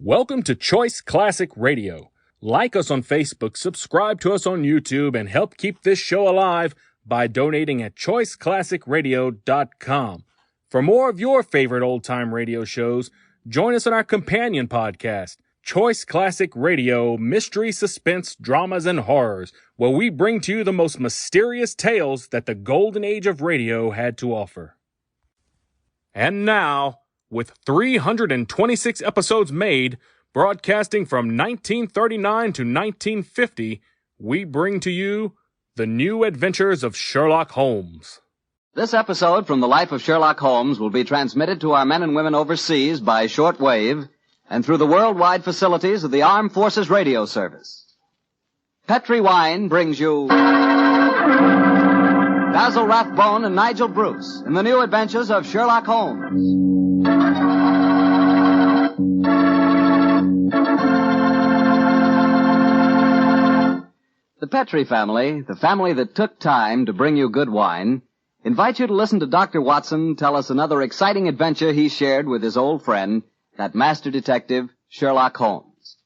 Welcome to Choice Classic Radio. Like us on Facebook, subscribe to us on YouTube, and help keep this show alive by donating at choiceclassicradio.com. For more of your favorite old-time radio shows, join us on our companion podcast, Choice Classic Radio, Mystery, Suspense, Dramas, and Horrors, where we bring to you the most mysterious tales that the golden age of radio had to offer. And now, with 326 episodes made, broadcasting from 1939 to 1950, we bring to you The New Adventures of Sherlock Holmes. This episode from the life of Sherlock Holmes will be transmitted to our men and women overseas by shortwave and through the worldwide facilities of the Armed Forces Radio Service. Petri Wine brings you Basil Rathbone and Nigel Bruce in The New Adventures of Sherlock Holmes. The Petri family, the family that took time to bring you good wine, invite you to listen to Dr. Watson tell us another exciting adventure he shared with his old friend, that master detective, Sherlock Holmes.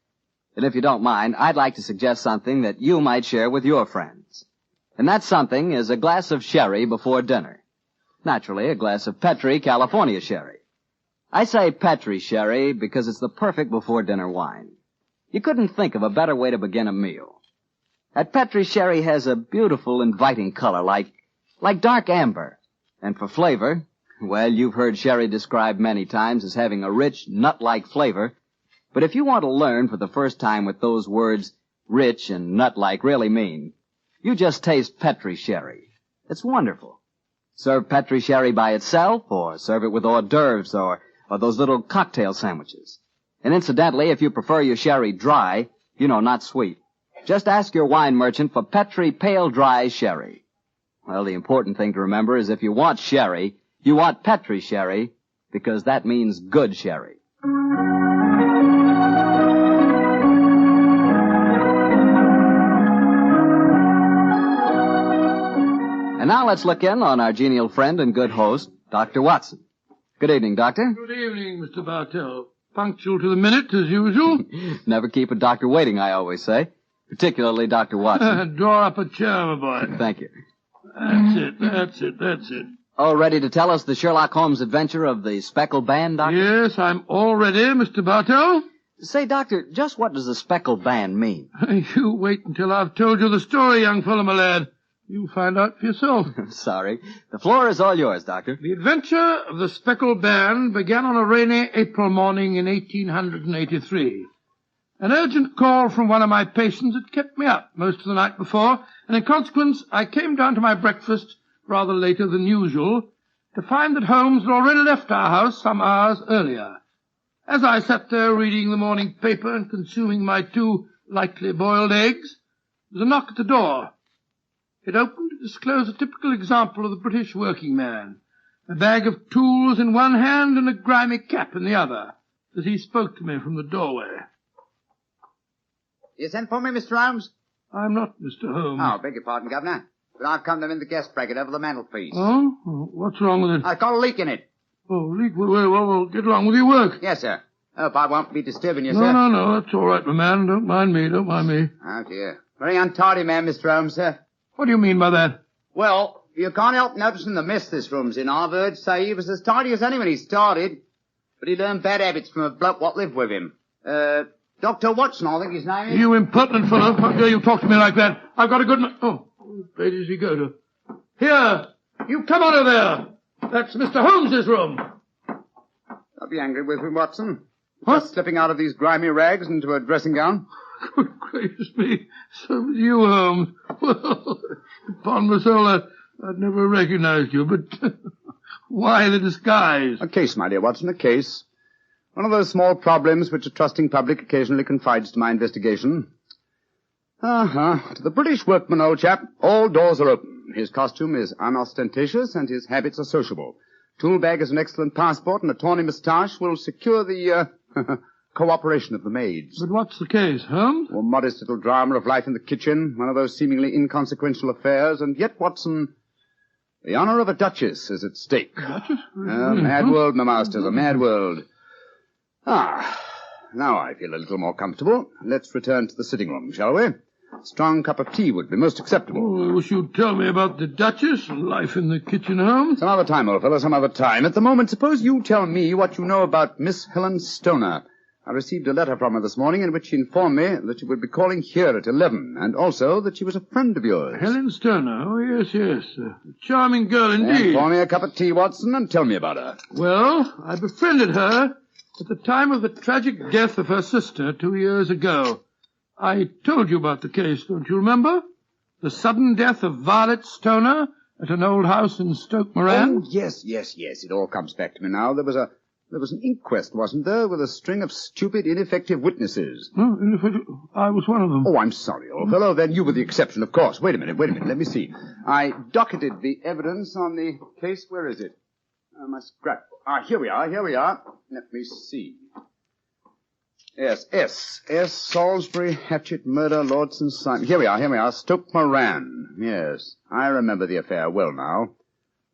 And if you don't mind, I'd like to suggest something that you might share with your friends. And that something is a glass of sherry before dinner. Naturally, a glass of Petri California sherry. I say Petri sherry because it's the perfect before-dinner wine. You couldn't think of a better way to begin a meal. That Petri sherry has a beautiful, inviting color, like dark amber. And for flavor, well, you've heard sherry described many times as having a rich, nut-like flavor. But if you want to learn for the first time what those words, rich and nut-like, really mean, you just taste Petri sherry. It's wonderful. Serve Petri sherry by itself, or serve it with hors d'oeuvres, or those little cocktail sandwiches. And incidentally, if you prefer your sherry dry, not sweet, just ask your wine merchant for Petri Pale Dry Sherry. Well, the important thing to remember is if you want sherry, you want Petri sherry, because that means good sherry. And now let's look in on our genial friend and good host, Dr. Watson. Good evening, Doctor. Good evening, Mr. Bartell. Punctual to the minute, as usual. Never keep a doctor waiting, I always say. Particularly Dr. Watson. Draw up a chair, my boy. Thank you. That's it. All ready to tell us the Sherlock Holmes adventure of the Speckled Band, Doctor? Yes, I'm all ready, Mr. Bartell. Say, Doctor, just what does the Speckled Band mean? You wait until I've told you the story, young fellow, my lad. You'll find out for yourself. Sorry. The floor is all yours, Doctor. The adventure of the Speckled Band began on a rainy April morning in 1883. An urgent call from one of my patients had kept me up most of the night before, and in consequence I came down to my breakfast rather later than usual to find that Holmes had already left our house some hours earlier. As I sat there reading the morning paper and consuming my 2 lightly boiled eggs, there was a knock at the door. It opened to disclose a typical example of the British working man, a bag of tools in one hand and a grimy cap in the other, as he spoke to me from the doorway. You sent for me, Mr. Holmes? I'm not Mr. Holmes. Oh, beg your pardon, Governor. But I've come to mend the guest bracket over the mantelpiece. Oh? What's wrong with it? I've got a leak in it. Oh, leak? Well, get along with your work. Yes, sir. Hope I won't be disturbing you, No, sir. No, that's all right, my man. Don't mind me. Oh, dear. Very untidy man, Mr. Holmes, sir. What do you mean by that? Well, you can't help noticing the mess this room's in. I've heard say he was as tidy as any when he started. But he learned bad habits from a bloke what lived with him. Dr. Watson, I think his name is. You impertinent fellow. How dare you talk to me like that? I've got a good... Oh, where does he go to? Here! You come out of there! That's Mr. Holmes's room. Don't be angry with me, Watson. What? Just slipping out of these grimy rags into a dressing gown. Good gracious me. So was you, Holmes. Well, upon my soul, I'd never recognized you, but why the disguise? A case, my dear Watson, a case. One of those small problems which a trusting public occasionally confides to my investigation. To the British workman, old chap, all doors are open. His costume is unostentatious and his habits are sociable. Tool bag is an excellent passport, and a tawny moustache will secure the cooperation of the maids. But what's the case, Holmes? A modest little drama of life in the kitchen, one of those seemingly inconsequential affairs, and yet, Watson, the honor of a duchess is at stake. Duchess? A mad world, my masters, a mad world. now I feel a little more comfortable. Let's return to the sitting room, shall we? A strong cup of tea would be most acceptable. Oh, I wish you'd tell me about the Duchess and life in the kitchen, Holmes. Some other time, old fellow, some other time. At the moment, suppose you tell me what you know about Miss Helen Stoner. I received a letter from her this morning in which she informed me that she would be calling here at 11, and also that she was a friend of yours. Helen Stoner? Oh, yes, yes. A charming girl indeed. Pour me a cup of tea, Watson, and tell me about her. Well, I befriended her at the time of the tragic death of her sister 2 years ago. I told you about the case, don't you remember? The sudden death of Violet Stoner at an old house in Stoke Moran. Oh, yes. It all comes back to me now. There was an inquest, wasn't there, with a string of stupid, ineffective witnesses? Oh, ineffective? I was one of them. Oh, I'm sorry, old fellow. Then you were the exception, of course. Wait a minute. Let me see. I docketed the evidence on the case. Where is it? My scrapbook. Here we are. Let me see. Yes, S. Salisbury, Hatchet, Murder, Lord St. Simon. Here we are. Stoke Moran. Yes, I remember the affair well now.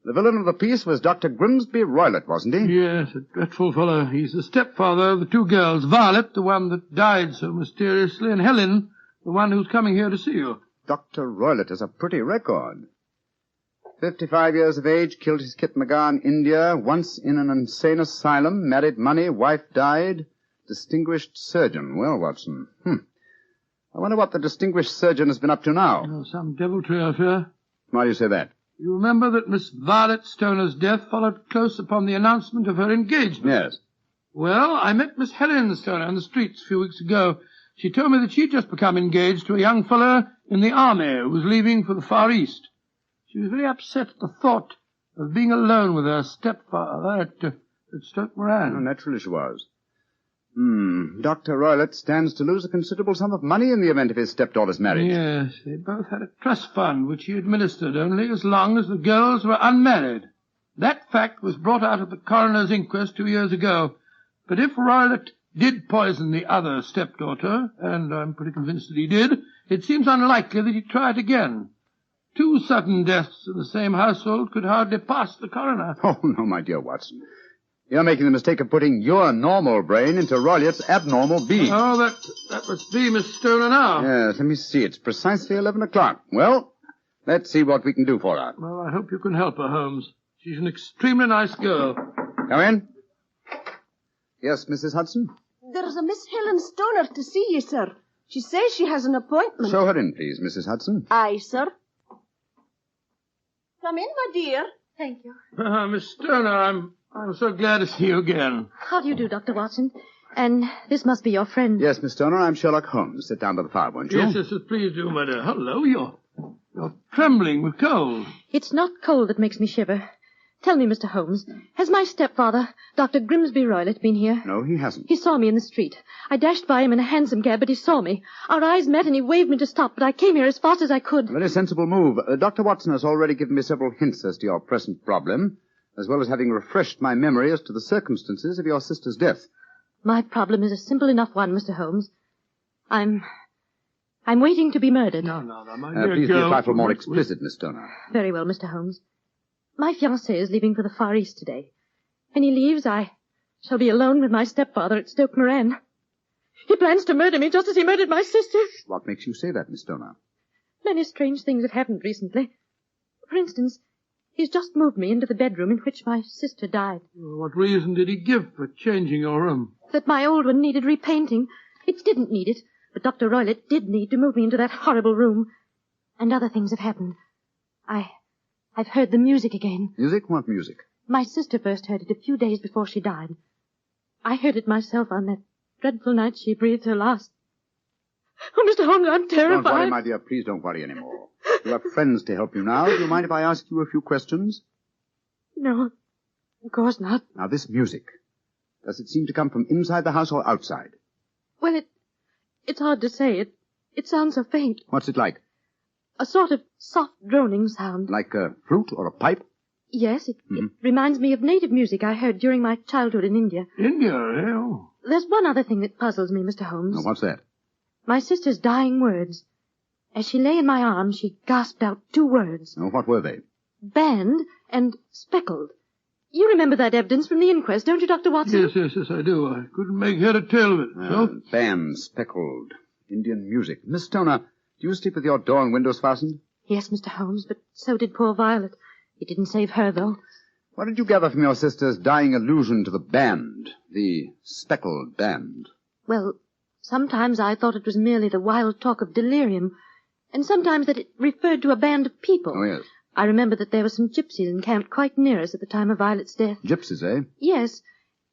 The villain of the piece was Dr. Grimsby Roylott, wasn't he? Yes, a dreadful fellow. He's the stepfather of the two girls. Violet, the one that died so mysteriously, and Helen, the one who's coming here to see you. Dr. Roylott has a pretty record. 55 years of age, killed his kit Magar in India, once in an insane asylum, married money, wife died. Distinguished surgeon. Well, Watson, I wonder what the distinguished surgeon has been up to now. Oh, some deviltry, I fear. Why do you say that? You remember that Miss Violet Stoner's death followed close upon the announcement of her engagement? Yes. Well, I met Miss Helen Stoner on the streets a few weeks ago. She told me that she'd just become engaged to a young fellow in the army who was leaving for the Far East. She was very upset at the thought of being alone with her stepfather at Stoke Moran. Oh, naturally she was. Dr. Roylott stands to lose a considerable sum of money in the event of his stepdaughter's marriage. Yes, they both had a trust fund which he administered only as long as the girls were unmarried. That fact was brought out at the coroner's inquest 2 years ago. But if Roylott did poison the other stepdaughter, and I'm pretty convinced that he did, it seems unlikely that he'd try it again. 2 sudden deaths in the same household could hardly pass the coroner. Oh, no, my dear Watson. You're making the mistake of putting your normal brain into Roylott's abnormal being. Oh, that must be Miss Stoner now. Yes, let me see. It's precisely 11 o'clock. Well, let's see what we can do for her. Well, I hope you can help her, Holmes. She's an extremely nice girl. Come in. Yes, Mrs. Hudson? There's a Miss Helen Stoner to see you, sir. She says she has an appointment. Show her in, please, Mrs. Hudson. Aye, sir. Come in, my dear. Thank you. Miss Stoner, I'm so glad to see you again. How do you do, Dr. Watson? And this must be your friend. Yes, Miss Stoner, I'm Sherlock Holmes. Sit down by the fire, won't you? Yes, please do, my dear. Hello, you're trembling with cold. It's not cold that makes me shiver. Tell me, Mr. Holmes, has my stepfather, Dr. Grimsby Roylott, been here? No, he hasn't. He saw me in the street. I dashed by him in a hansom cab, but he saw me. Our eyes met and he waved me to stop, but I came here as fast as I could. A very sensible move. Dr. Watson has already given me several hints as to your present problem, as well as having refreshed my memory as to the circumstances of your sister's death. My problem is a simple enough one, Mr. Holmes. I'm waiting to be murdered. No, my dear please girl. be a trifle more explicit, Miss Stoner. Very well, Mr. Holmes. My fiancé is leaving for the Far East today. When he leaves, I shall be alone with my stepfather at Stoke Moran. He plans to murder me just as he murdered my sister. What makes you say that, Miss Stoner? Many strange things have happened recently. For instance, he's just moved me into the bedroom in which my sister died. What reason did he give for changing your room? That my old one needed repainting. It didn't need it, but Dr. Roylott did need to move me into that horrible room. And other things have happened. I've heard the music again. Music? What music? My sister first heard it a few days before she died. I heard it myself on that dreadful night she breathed her last. Oh, Mr. Holmes, I'm terrified. Don't worry, my dear. Please don't worry anymore. You have friends to help you now. Do you mind if I ask you a few questions? No, of course not. Now, this music, does it seem to come from inside the house or outside? Well, it's hard to say. It sounds so faint. What's it like? A sort of soft droning sound. Like a flute or a pipe? Yes, it reminds me of native music I heard during my childhood in India. India, eh? Oh. There's one other thing that puzzles me, Mr. Holmes. Oh, what's that? My sister's dying words. As she lay in my arms, she gasped out 2 words. Oh, what were they? Band and speckled. You remember that evidence from the inquest, don't you, Dr. Watson? Yes, I do. I couldn't make head or tail of it. So? Band, Speckled. Indian music. Miss Stoner, do you sleep with your door and windows fastened? Yes, Mr. Holmes, but so did poor Violet. It didn't save her, though. What did you gather from your sister's dying allusion to the band, the Speckled band? Well, sometimes I thought it was merely the wild talk of delirium, and sometimes that it referred to a band of people. Oh, yes. I remember that there were some gypsies encamped quite near us at the time of Violet's death. Gypsies, eh? Yes,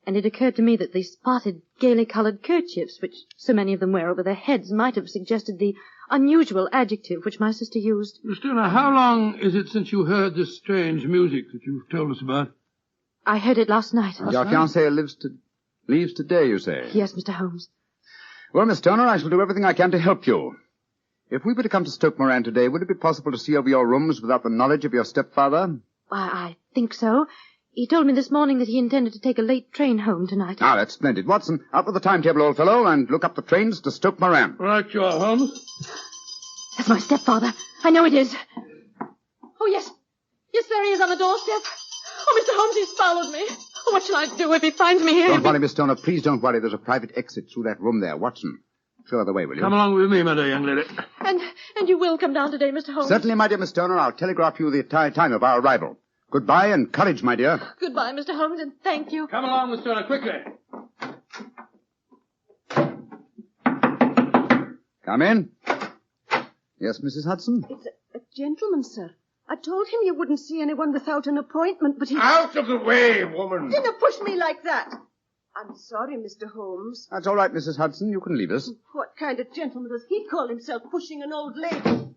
and it occurred to me that the spotted, gaily-coloured kerchiefs, which so many of them wear over their heads, might have suggested the unusual adjective which my sister used. Miss Stoner, how long is it since you heard this strange music that you've told us about? I heard it last night. Your fiancé leaves today, you say? Yes, Mr. Holmes. Well, Miss Stoner, I shall do everything I can to help you. If we were to come to Stoke Moran today, would it be possible to see over your rooms without the knowledge of your stepfather? I think so. He told me this morning that he intended to take a late train home tonight. Ah, that's splendid. Watson, out with the timetable, old fellow, and look up the trains to Stoke Moran. Right you are, Holmes. That's my stepfather. I know it is. Oh, yes. Yes, there he is on the doorstep. Oh, Mr. Holmes, he's followed me. Oh, what shall I do if he finds me here? Don't worry, Miss Stoner. Please don't worry. There's a private exit through that room there. Watson, show her the way, will you? Come along with me, my dear young lady. And you will come down today, Mr. Holmes? Certainly, my dear Miss Stoner. I'll telegraph you the time of our arrival. Goodbye and courage, my dear. Goodbye, Mr. Holmes, and thank you. Come along, Miss Stoner, quickly. Come in. Yes, Mrs. Hudson? It's a gentleman, sir. I told him you wouldn't see anyone without an appointment, but he... Out of the way, woman! Didn't push me like that. I'm sorry, Mr. Holmes. That's all right, Mrs. Hudson. You can leave us. What kind of gentleman does he call himself, pushing an old lady?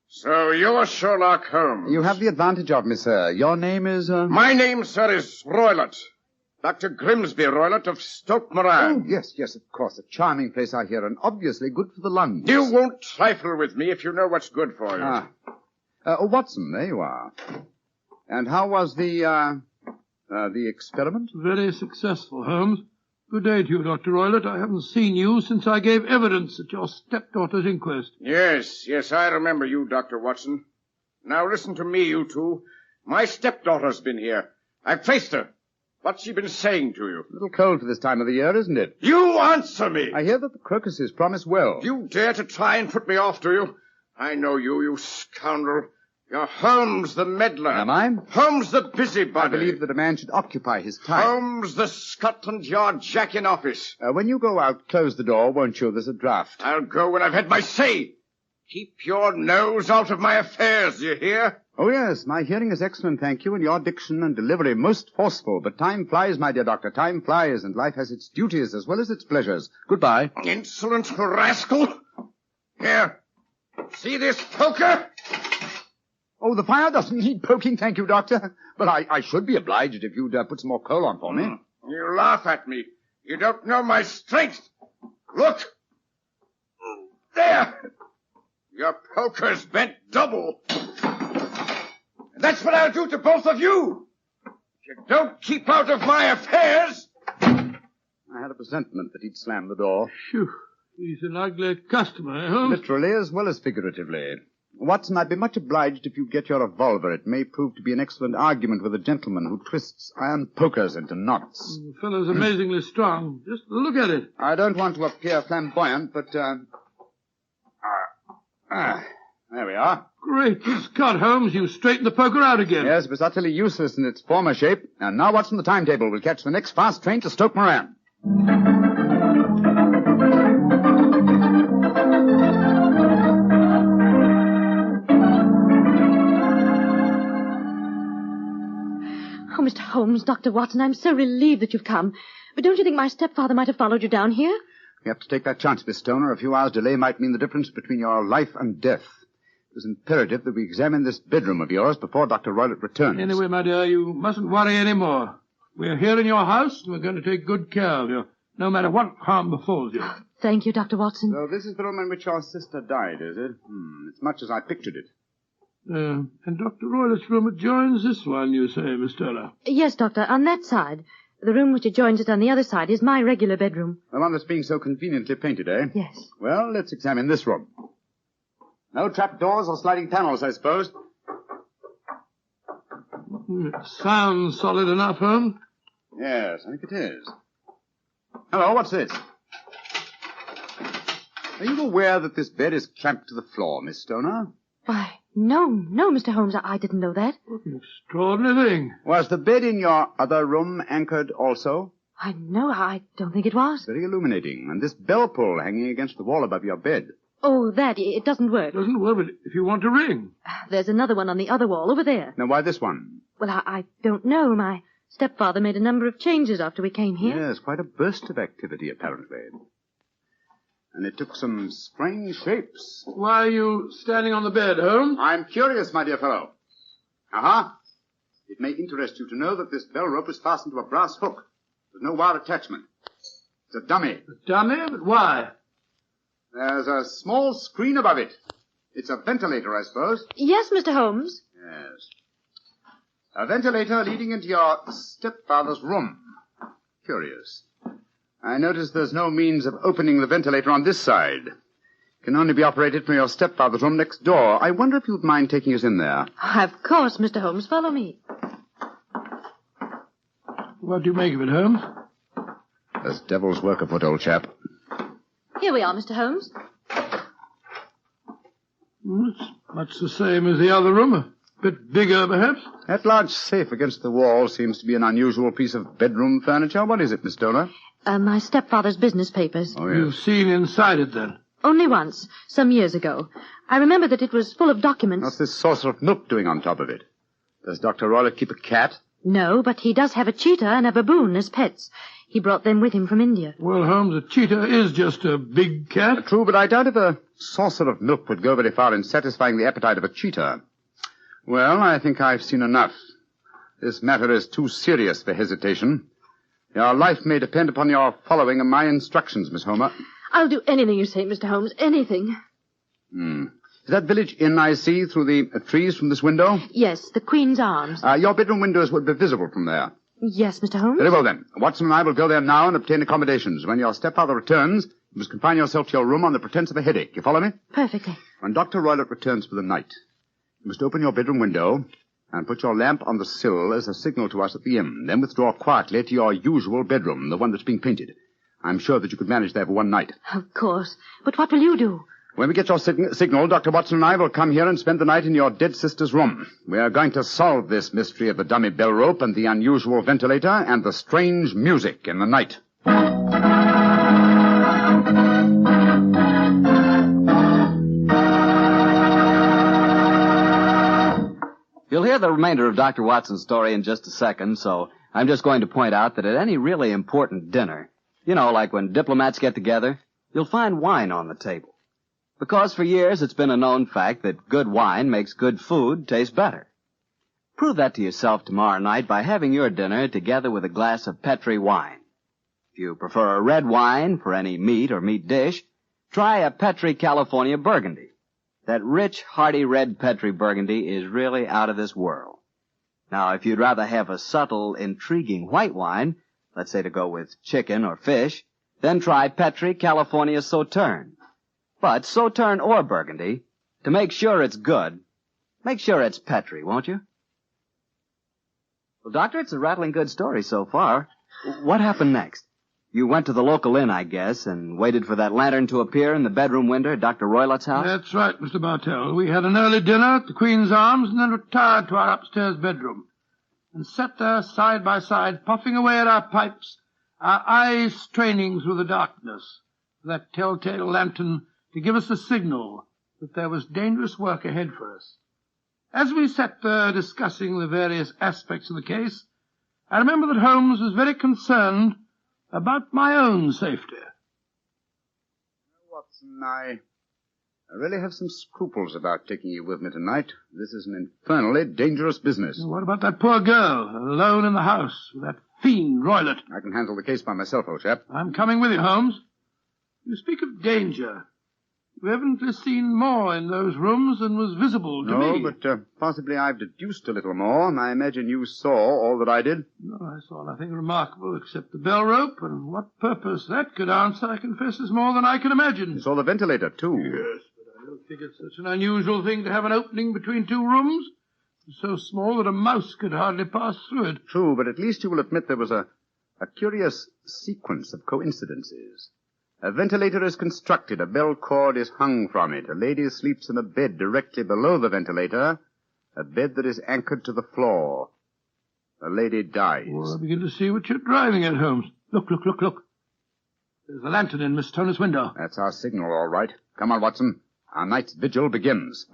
So you're Sherlock Holmes. You have the advantage of me, sir. Your name is, My name, sir, is Roylott. Dr. Grimsby Roylott of Stoke Moran. Oh, yes, of course. A charming place, I hear, and obviously good for the lungs. You won't trifle with me if you know what's good for you. Watson, there you are. And how was the experiment? Very successful, Holmes. Good day to you, Dr. Roylott. I haven't seen you since I gave evidence at your stepdaughter's inquest. Yes, I remember you, Dr. Watson. Now listen to me, you two. My stepdaughter's been here. I've faced her. What's she been saying to you? A little cold for this time of the year, isn't it? You answer me! I hear that the crocuses promise well. You dare to try and put me off, do you? I know you, you scoundrel. You're Holmes the meddler. Am I? Holmes the busybody. I believe that a man should occupy his time. Holmes the Scotland Yard Jack in office. When you go out, close the door, won't you? There's a draft. I'll go when I've had my say. Keep your nose out of my affairs, you hear? Oh, yes, my hearing is excellent, thank you, and your diction and delivery most forceful. But time flies, my dear doctor, time flies, and life has its duties as well as its pleasures. Goodbye. Insolent rascal. Here, see this poker? Oh, the fire doesn't need poking, thank you, doctor. But I should be obliged if you'd put some more coal on for me. You laugh at me. You don't know my strength. Look. There. Your poker's bent double. And that's what I'll do to both of you. If you don't keep out of my affairs. I had a presentiment that he'd slam the door. Phew. He's an ugly customer, eh, Holmes? Literally as well as figuratively. Watson, I'd be much obliged if you'd get your revolver. It may prove to be an excellent argument with a gentleman who twists iron pokers into knots. The fellow's amazingly strong. Just look at it. I don't want to appear flamboyant, but, there we are. Great Scott, Holmes. You straightened the poker out again. Yes, it was utterly useless in its former shape. And now what's on the timetable? We'll catch the next fast train to Stoke Moran. Oh, Mr. Holmes, Dr. Watson, I'm so relieved that you've come. But don't you think my stepfather might have followed you down here? We have to take that chance, Miss Stoner. A few hours' delay might mean the difference between your life and death. It was imperative that we examine this bedroom of yours before Dr. Roylott returns. Anyway, my dear, you mustn't worry any more. We're here in your house, and we're going to take good care of you, no matter what harm befalls you. Thank you, Dr. Watson. So this is the room in which your sister died, is it? It's much as I pictured it. And Dr. Roylott's room adjoins this one, you say, Miss Stoner? Yes, Doctor, on that side. The room which adjoins it on the other side is my regular bedroom. The one that's being so conveniently painted, eh? Yes. Well, let's examine this room. No trap doors or sliding panels, I suppose. It sounds solid enough, Holmes. Yes, I think it is. Hello, what's this? Are you aware that this bed is clamped to the floor, Miss Stoner? Why, no, Mr. Holmes, I didn't know that. What an extraordinary thing. Was the bed in your other room anchored also? I don't think it was. Very illuminating. And this bell pull hanging against the wall above your bed. Oh, it doesn't work. It doesn't work, but if you want to ring. There's another one on the other wall over there. Now, why this one? Well, I don't know. My stepfather made a number of changes after we came here. Yes, quite a burst of activity, apparently. And it took some strange shapes. Why are you standing on the bed, Holmes? I'm curious, my dear fellow. Aha! It may interest you to know that this bell rope is fastened to a brass hook. There's no wire attachment. It's a dummy. A dummy? But why? There's a small screen above it. It's a ventilator, I suppose. Yes, Mr. Holmes. Yes. A ventilator leading into your stepfather's room. Curious. I notice there's no means of opening the ventilator on this side. It can only be operated from your stepfather's room next door. I wonder if you'd mind taking us in there. Of course, Mr. Holmes. Follow me. What do you make of it, Holmes? There's devil's work afoot, old chap. Here we are, Mr. Holmes. It's much the same as the other room. A bit bigger, perhaps. That large safe against the wall seems to be an unusual piece of bedroom furniture. What is it, Miss Stoner? My stepfather's business papers. Oh, yes. You've seen inside it, then? Only once, some years ago. I remember that it was full of documents. What's this saucer of milk doing on top of it? Does Dr. Roylott keep a cat? No, but he does have a cheetah and a baboon as pets. He brought them with him from India. Well, Holmes, a cheetah is just a big cat. True, but I doubt if a saucer of milk would go very far in satisfying the appetite of a cheetah. Well, I think I've seen enough. This matter is too serious for hesitation. Your life may depend upon your following of my instructions, Miss Homer. I'll do anything you say, Mr. Holmes, anything. Is that village inn I see through the trees from this window? Yes, the Queen's Arms. Your bedroom windows would be visible from there. Yes, Mr. Holmes. Very well, then. Watson and I will go there now and obtain accommodations. When your stepfather returns, you must confine yourself to your room on the pretense of a headache. You follow me? Perfectly. When Dr. Roylott returns for the night, you must open your bedroom window and put your lamp on the sill as a signal to us at the inn. Then withdraw quietly to your usual bedroom, the one that's being painted. I'm sure that you could manage there for one night. Of course. But what will you do? When we get your signal, Dr. Watson and I will come here and spend the night in your dead sister's room. We are going to solve this mystery of the dummy bell rope and the unusual ventilator and the strange music in the night. You'll hear the remainder of Dr. Watson's story in just a second, so I'm just going to point out that at any really important dinner, you know, like when diplomats get together, you'll find wine on the table. Because for years it's been a known fact that good wine makes good food taste better. Prove that to yourself tomorrow night by having your dinner together with a glass of Petri wine. If you prefer a red wine for any meat or meat dish, try a Petri California Burgundy. That rich, hearty red Petri Burgundy is really out of this world. Now, if you'd rather have a subtle, intriguing white wine, let's say to go with chicken or fish, then try Petri California Sauterne. But Sauterne or Burgundy, to make sure it's good, make sure it's Petri, won't you? Well, Doctor, it's a rattling good story so far. What happened next? You went to the local inn, I guess, and waited for that lantern to appear in the bedroom window at Dr. Roylott's house? That's right, Mr. Bartell. We had an early dinner at the Queen's Arms and then retired to our upstairs bedroom and sat there side by side, puffing away at our pipes, our eyes straining through the darkness for that telltale lantern to give us a signal that there was dangerous work ahead for us. As we sat there discussing the various aspects of the case, I remember that Holmes was very concerned about my own safety. Watson, I really have some scruples about taking you with me tonight. This is an infernally dangerous business. What about that poor girl, alone in the house with that fiend Roylott? I can handle the case by myself, old chap. I'm coming with you, Holmes. You speak of danger. You haven't seen more in those rooms than was visible to me. No, but possibly I've deduced a little more, and I imagine you saw all that I did. No, I saw nothing remarkable except the bell rope, and what purpose that could answer, I confess, is more than I can imagine. You saw the ventilator, too. Yes, but I don't think it's such an unusual thing to have an opening between two rooms. So small that a mouse could hardly pass through it. True, but at least you will admit there was a curious sequence of coincidences. A ventilator is constructed, a bell cord is hung from it, a lady sleeps in a bed directly below the ventilator, a bed that is anchored to the floor. The lady dies. Well, I begin to see what you're driving at, Holmes. Look. There's a lantern in Miss Toner's window. That's our signal, all right. Come on, Watson. Our night's vigil begins.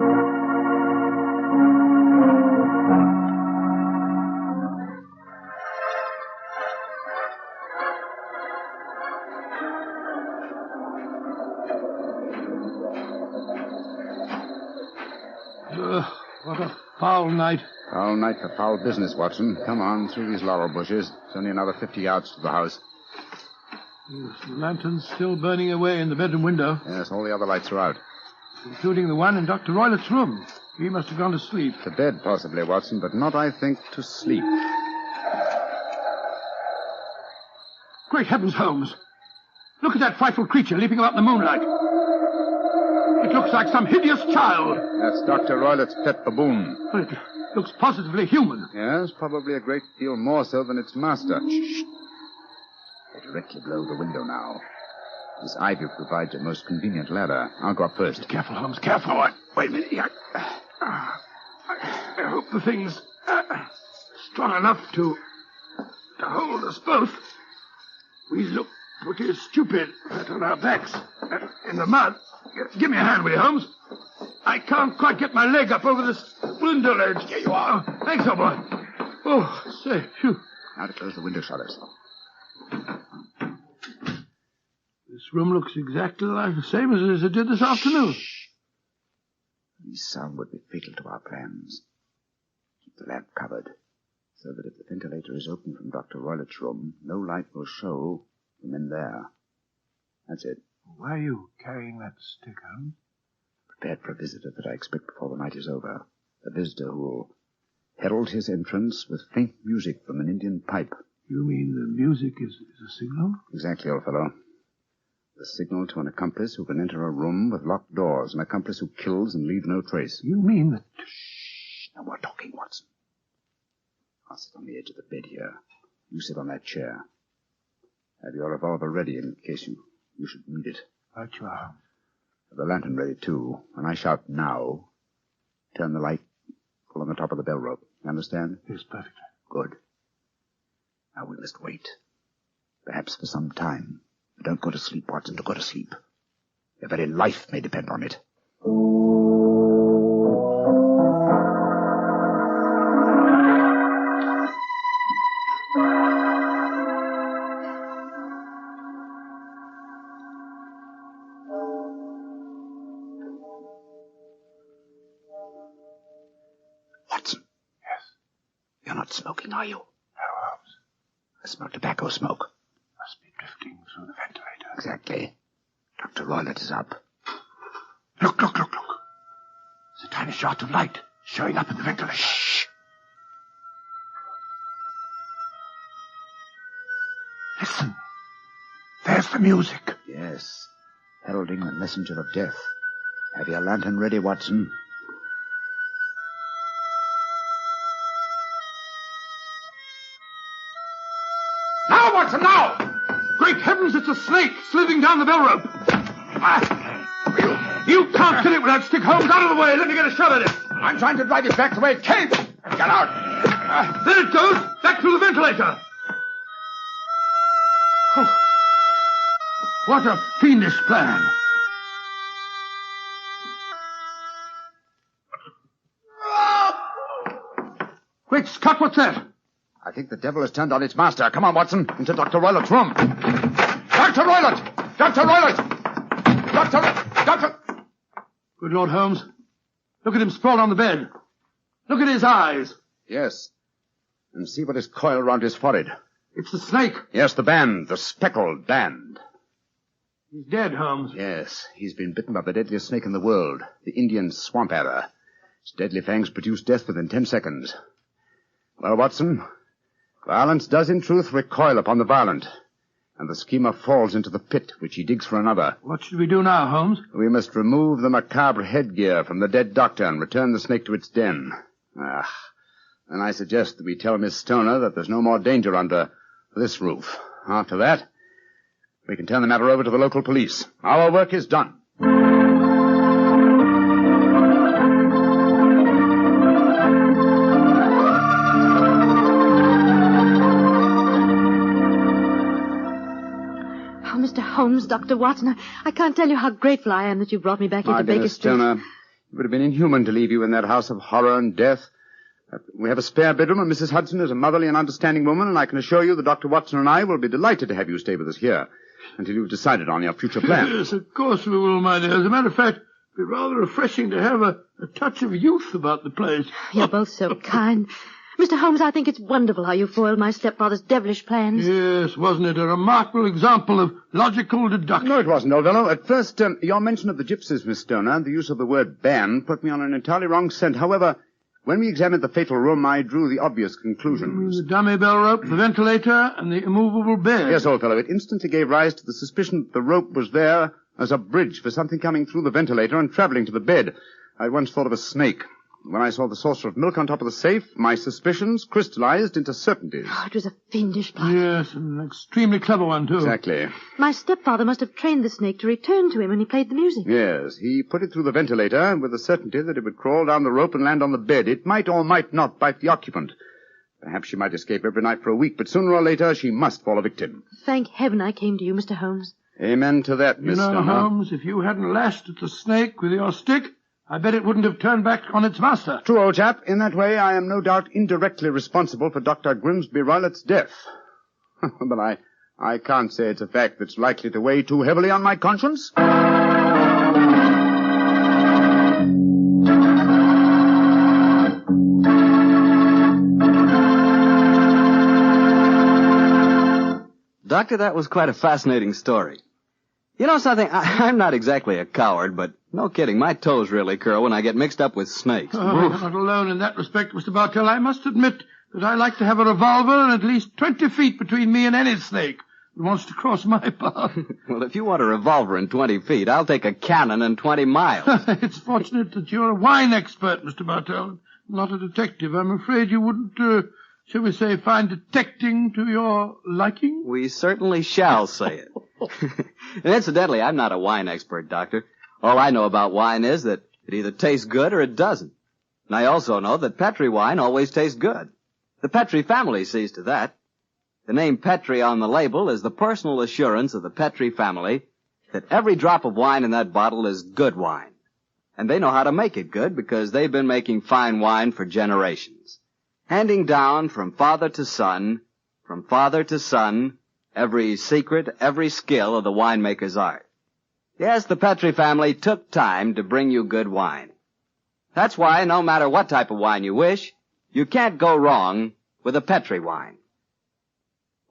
What a foul night. Foul night for foul business, Watson. Come on, through these laurel bushes. It's only another 50 yards to the house. Yes, the lantern's still burning away in the bedroom window. Yes, all the other lights are out. Including the one in Dr. Roylett's room. He must have gone to sleep. To bed, possibly, Watson, but not, I think, to sleep. Great heavens, Holmes. Look at that frightful creature leaping about in the moonlight. It looks like some hideous child. That's Dr. Roylett's pet baboon. But it looks positively human. Yes, probably a great deal more so than its master. Shh. They're directly below the window now. This ivy provides a most convenient ladder. I'll go up first. Careful, Holmes, careful. Wait a minute. I hope the thing's strong enough to hold us both. We look pretty stupid on our backs in the mud. Give me a hand, will you, Holmes? I can't quite get my leg up over this window ledge. Here you are. Thanks, old boy. Oh, say, phew. Now to close the window shutters. This room looks exactly like the same as it did this afternoon. The sound would be fatal to our plans. Keep the lamp covered, so that if the ventilator is open from Dr. Roylett's room, no light will show from in there. That's it. Why are you carrying that stick, Holmes? Prepared for a visitor that I expect before the night is over. A visitor who will herald his entrance with faint music from an Indian pipe. You mean the music is a signal? Exactly, old fellow. The signal to an accomplice who can enter a room with locked doors, an accomplice who kills and leaves no trace. You mean that... Shh! No more talking, Watson. I'll sit on the edge of the bed here. You sit on that chair. Have your revolver ready in case you should need it. Right you are. Have the lantern ready, too. When I shout now, turn the light full on the top of the bell rope. You understand? Yes, perfectly. Good. Now we must wait. Perhaps for some time. But don't go to sleep, Watson. Don't go to sleep. Your very life may depend on it. Watson. Yes? You're not smoking, are you? No, Holmes. I smell tobacco smoke. Must be drifting through the ventilator. Exactly. Dr. Roylett is up. Look. There's a tiny shot of light showing up in the ventilator. Shh. Listen. There's the music. Yes. Heralding the messenger of death. Have your lantern ready, Watson. Now, Watson, now! Great heavens, it's a snake slithering down the bell rope. You can't kill it without stick. Holmes, out of the way. Let me get a shot at it. I'm trying to drive it back the way it came. Get out. There it goes. Back through the ventilator. Oh. What a fiendish plan. Great Scott, what's that? I think the devil has turned on its master. Come on, Watson, into Dr. Roylett's room. Dr. Roylett! Dr. Roylett! Doctor! Good Lord, Holmes. Look at him sprawled on the bed. Look at his eyes. Yes. And see what is coiled around his forehead. It's the snake. Yes, the band. The Speckled band. He's dead, Holmes. Yes, he's been bitten by the deadliest snake in the world, the Indian swamp adder. Its deadly fangs produce death within 10 seconds. Well, Watson, violence does in truth recoil upon the violent, and the schemer falls into the pit which he digs for another. What should we do now, Holmes? We must remove the macabre headgear from the dead doctor and return the snake to its den. Then I suggest that we tell Miss Stoner that there's no more danger under this roof. After that, we can turn the matter over to the local police. Our work is done. Oh, Mr. Holmes, Dr. Watson, I can't tell you how grateful I am that you brought me back here to Baker Street. Stoner, it would have been inhuman to leave you in that house of horror and death. We have a spare bedroom, and Mrs. Hudson is a motherly and understanding woman, and I can assure you that Dr. Watson and I will be delighted to have you stay with us here until you've decided on your future plans. Yes, of course we will, my dear. As a matter of fact, it'd be rather refreshing to have a touch of youth about the place. You're both so kind. Mr. Holmes, I think it's wonderful how you foiled my stepfather's devilish plans. Yes, wasn't it a remarkable example of logical deduction? No, it wasn't, old fellow. At first, your mention of the gypsies, Miss Stoner, and the use of the word ban, put me on an entirely wrong scent. However, when we examined the fatal room, I drew the obvious conclusions. The dummy bell rope, the ventilator, and the immovable bed. Yes, old fellow. It instantly gave rise to the suspicion that the rope was there as a bridge for something coming through the ventilator and traveling to the bed. I once thought of a snake. When I saw the saucer of milk on top of the safe, my suspicions crystallized into certainties. Oh, it was a fiendish plot. Yes, an extremely clever one, too. Exactly. My stepfather must have trained the snake to return to him when he played the music. Yes, he put it through the ventilator with the certainty that it would crawl down the rope and land on the bed. It might or might not bite the occupant. Perhaps she might escape every night for a week, but sooner or later she must fall a victim. Thank heaven I came to you, Mr. Holmes. Amen to that, Miss Stoner. Holmes, if you hadn't lashed at the snake with your stick, I bet it wouldn't have turned back on its master. True, old chap. In that way, I am no doubt indirectly responsible for Dr. Grimsby Roylett's death. But I can't say it's a fact that's likely to weigh too heavily on my conscience. Doctor, that was quite a fascinating story. You know something? I'm not exactly a coward, but no kidding, my toes really curl when I get mixed up with snakes. Oh, not alone in that respect, Mr. Bartell. I must admit that I like to have a revolver and at least 20 feet between me and any snake that wants to cross my path. Well, if you want a revolver in 20 feet, I'll take a cannon in 20 miles. It's fortunate that you're a wine expert, Mr. Bartell, not a detective. I'm afraid you wouldn't, shall we say, find detecting to your liking? We certainly shall say it. And incidentally, I'm not a wine expert, Doctor. All I know about wine is that it either tastes good or it doesn't. And I also know that Petri wine always tastes good. The Petri family sees to that. The name Petri on the label is the personal assurance of the Petri family that every drop of wine in that bottle is good wine. And they know how to make it good because they've been making fine wine for generations. Handing down from father to son, every secret, every skill of the winemaker's art. Yes, the Petri family took time to bring you good wine. That's why, no matter what type of wine you wish, you can't go wrong with a Petri wine.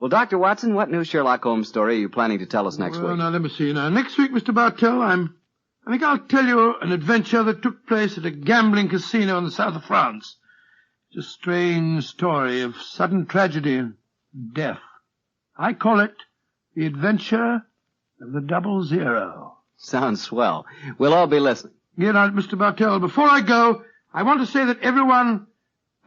Well, Dr. Watson, what new Sherlock Holmes story are you planning to tell us next week? Now, let me see. Now, next week, Mr. Bartell, I think I'll tell you an adventure that took place at a gambling casino in the south of France. It's a strange story of sudden tragedy and death. I call it The Adventure of the 00. Sounds swell. We'll all be listening. Get out, Mr. Bartell. Before I go, I want to say that every one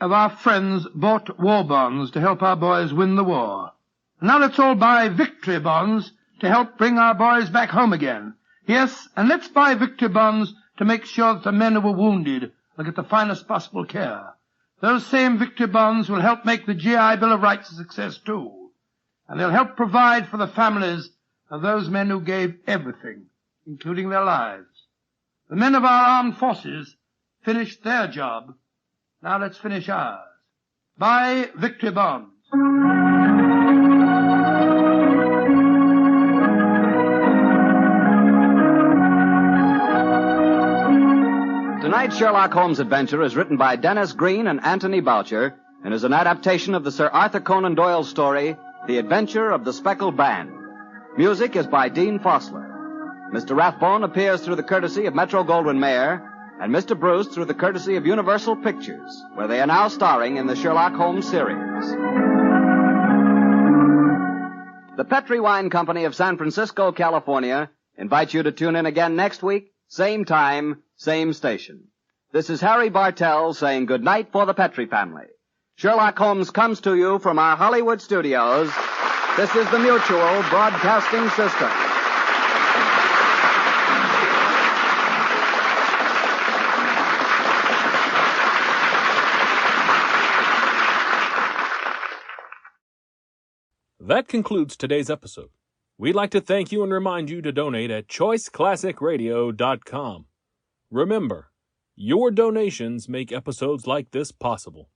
of our friends bought war bonds to help our boys win the war. And now let's all buy victory bonds to help bring our boys back home again. Yes, and let's buy victory bonds to make sure that the men who were wounded will get the finest possible care. Those same victory bonds will help make the GI Bill of Rights a success, too. And they'll help provide for the families of those men who gave everything, including their lives. The men of our armed forces finished their job. Now let's finish ours. Buy victory bonds. Tonight's Sherlock Holmes adventure is written by Dennis Green and Anthony Boucher and is an adaptation of the Sir Arthur Conan Doyle story, The Adventure of the Speckled Band. Music is by Dean Fossler. Mr. Rathbone appears through the courtesy of Metro-Goldwyn-Mayer and Mr. Bruce through the courtesy of Universal Pictures, where they are now starring in the Sherlock Holmes series. The Petri Wine Company of San Francisco, California, invites you to tune in again next week, same time, same station. This is Harry Bartell saying goodnight for the Petrie family. Sherlock Holmes comes to you from our Hollywood studios. This is the Mutual Broadcasting System. That concludes today's episode. We'd like to thank you and remind you to donate at choiceclassicradio.com. Remember, your donations make episodes like this possible.